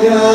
Be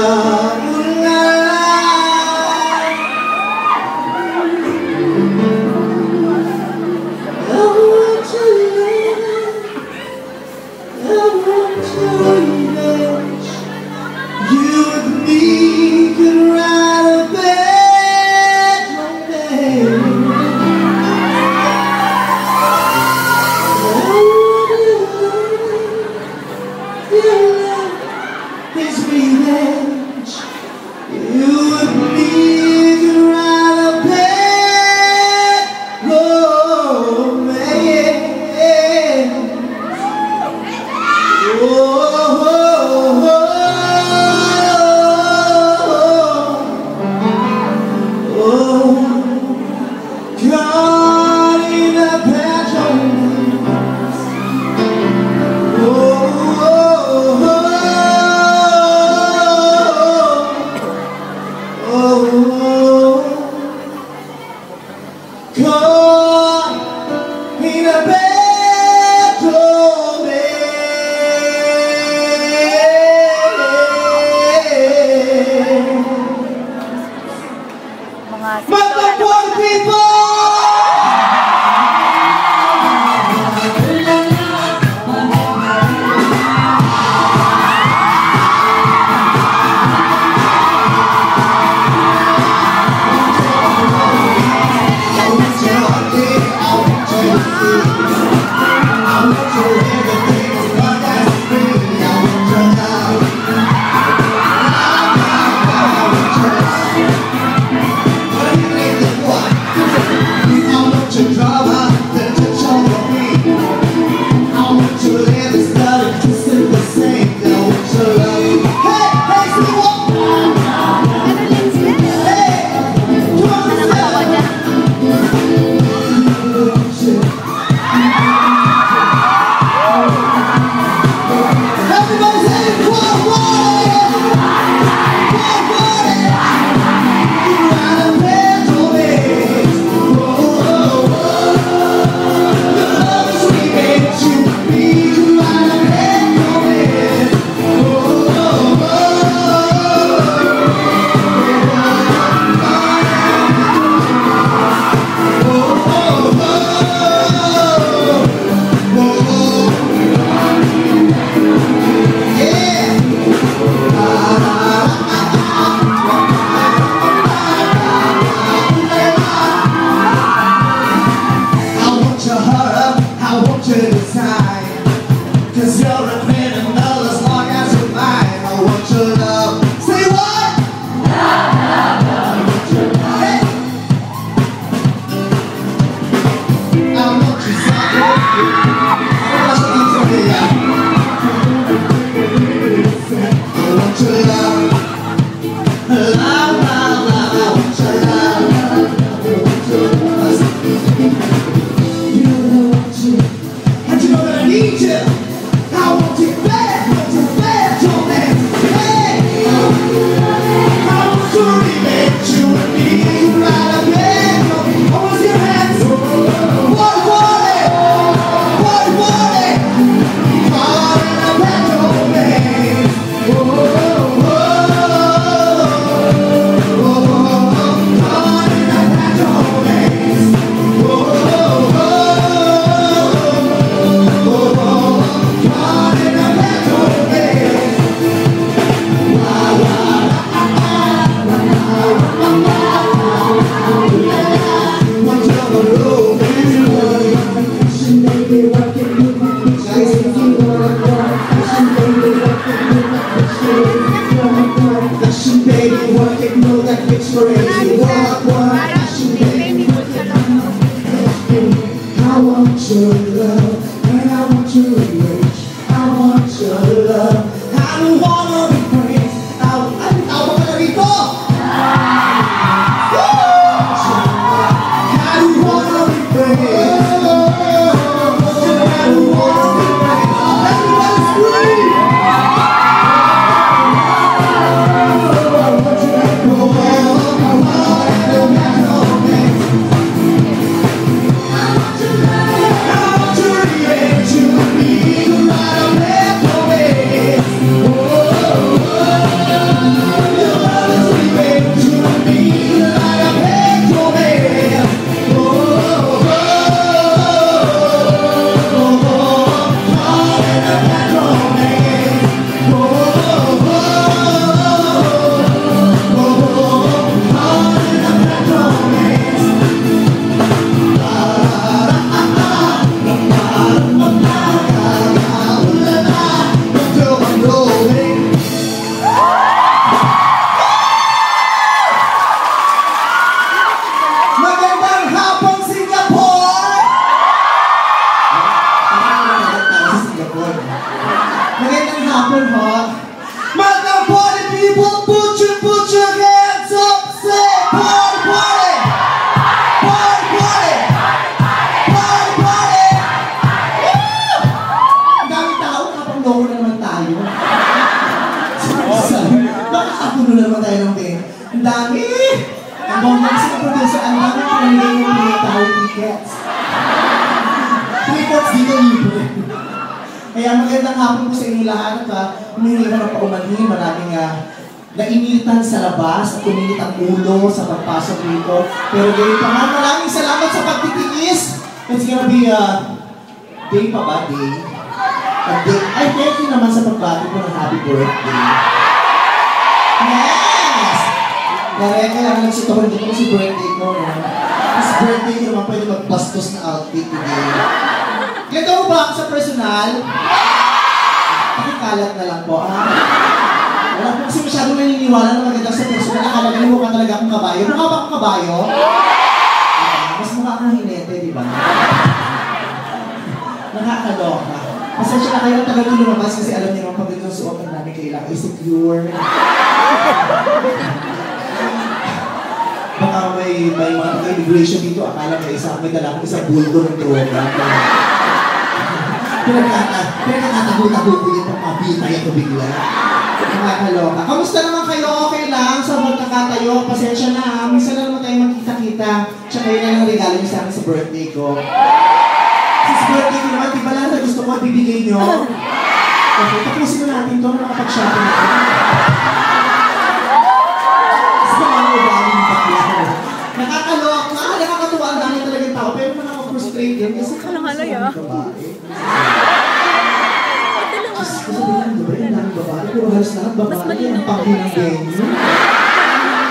Bongga kasi ng producer, ang dami ko nilagay mo mga tao tickets. 3 points dito libre. Kaya magandang hapon po sa inyong lahat at humingi ko ng paumanhin, maraming nainitan sa labas at uminit ang ulo sa pagpasok dito. Pero gayon pa man, maraming salamat sa pagtitiis. It's gonna be day pa ba? Day? Ay, thank you naman sa pagbati ko ng happy birthday. Yes! Kaya nagsito ko dito si birthday ko. Kasi birthday ko naman pwede magbastos na outfit today. Ganda mo ba ako sa personal? Pakikalat na lang po, Wala po kasi masyadong naniniwala na maganda sa personal. Akala ko mukha talaga akong kabayo. Mukha ba akong kabayo? Mas mukha akong hinete, di ba? Nakakaloka. Pasensya na kayo ang tagal ko lumabas kasi alam niyo naman pag itong suotan namin kailangan i-secure. Baka may mga immigration dito, akala may dala ko isang buldo ng droga. Pinagkatago-tago ko yung pagpapitay ako bigla. Nakakaloka. Kamusta naman kayo? Okay lang sa magkakatayo? Pasensya na minsan na naman tayo magkita-kita. Tsaka yun na lang regalo niyo sa akin sa birthday ko. Sa birthday ko naman, di ba lang na gusto ko bibigay niyo? Okay, tapusin na natin ito na nakapag-shopping ako. Sa mga ubaling bakla. Nakakaloka, nakakatuwa ang dami talagang tao, pero nakaka-frustrate yan kasi kalang-alay Kasi sabihin mo ba yan, daming babae, pero halos lahat babae, ang pangin ng venue.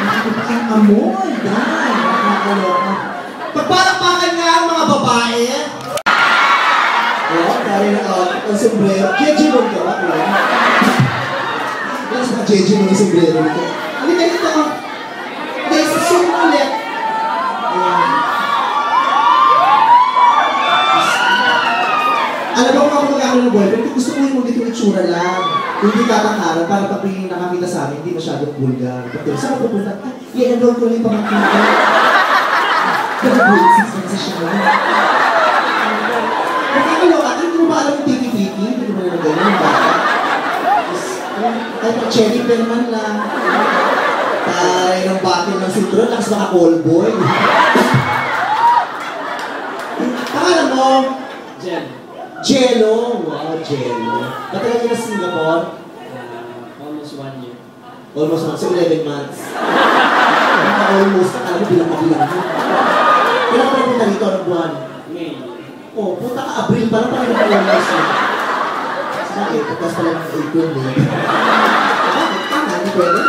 Nakakita ang amoy, dahil nakakaloka. Pagpalakpakan nga ang mga babae. Dahil ang sombrero. Jeje-mon ka ba? Yan sa jeje-mon yung sombrero nito. Halika nito. Guys, zoom ulit. Alam mo kung ako magkakaroon ng boyfriend, gusto ko yung dito itsura lang. Hindi tatakaran para pag may nakakita sa amin, hindi masyadong vulgar. Pag saan ako pupunta? I-enroll ko lang yung pamangkita. Pero grade 6 na kasi siya. Nakakaloka, hindi mo ba alam yung tiki-tiki? Hindi mo na gano'n yung bata. Kahit ang cherry pen man lang. Taray ng bakil ng sintron, lakas baka callboy. Pangalan mo? Jen. Jello. Wow, Jello. Matagal ka na sa Singapore? Almost 1 year. Almost 1, so 11 months. Almost, alam mo, bilang-bilang mo. Kailan ka punta rito? Anong buwan? May. Oh, punta ka Abril, parang almost na. Bakit? Pagkas pala ng April, May. Bakit? Tama, hindi pwede.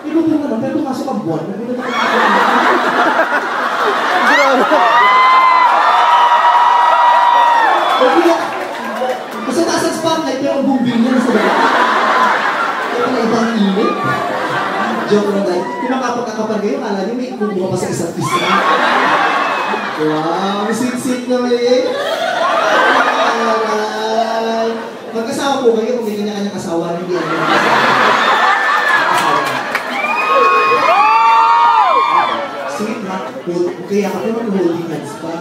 Iba po naman, pero pumasok ang buwan. Nagbilang ka kasi taas ang spotlight, pero ang bumbil niya nasa baba. Kaya pala ibang init. Joke lang dahil. Kung makapagkakapal kayo, kala niyo may kumuha pa sa isa't isa. Wow, sit-sit naman eh. Magkasawa po kayo kung may kanya-kanyang kasawa, hindi ano yung kasawa. Sweet na. Kaya ka naman holding hands pa.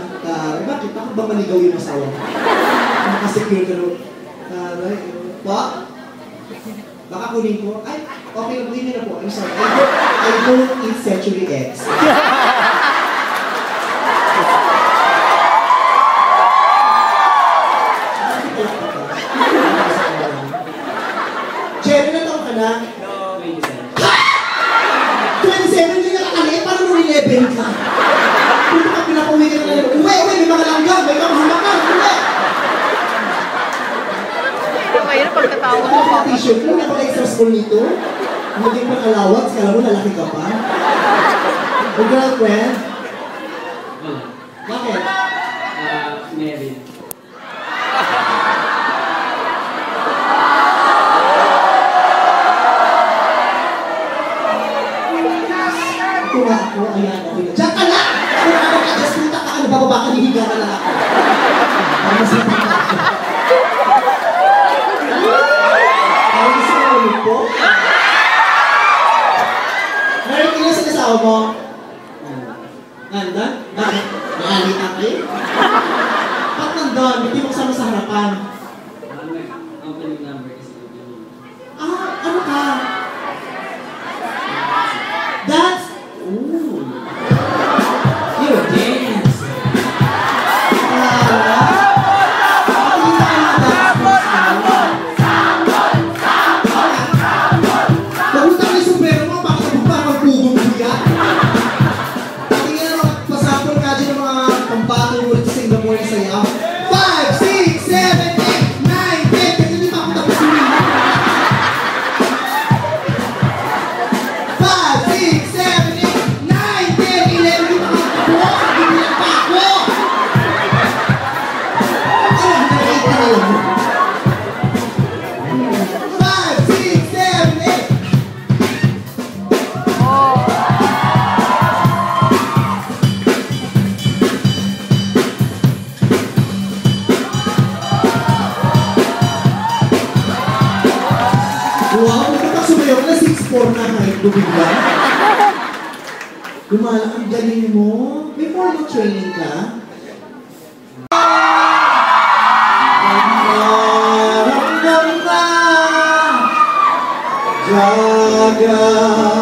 Bakit? Bakit ba maligaw yung asawa? Nakasecure ka naman. Pa? Baka kunin ko. Ay, okay, kunin niyo na po. I'm sorry. I don't eat Century X. Cherry, na taon ka na? No, 27. Ha? 27? Hindi na kakaliit? Parang nung 11 ka. Kung ka pinakuwi ka na lang. Uwe, may mga langgam. May mga hamakan. Uwe! Mahirap pagkatawa Ito ang t-shirt mo. Napaka-extra small nito. Hindi pa kalawat. Kala mo lalaki ka pa. O girlfriend? Wala. Bakit? Married. Tuwa ako. Ayan, okay. Diyan ka na! Kung ano ka, just punta ka. Ano, bababa ka, hihiga ka na ako. Para masarap ka. Para gusto mo ulit po? Meron ka sa asawa mo? Nandun? Bakit? Nakalitan kayo? Ba't nandun? Hindi mo kasama sa harapan. Company number kasi. Ano ka? bumigla. Lumala, ang galing mo. May formal training ka? Jaga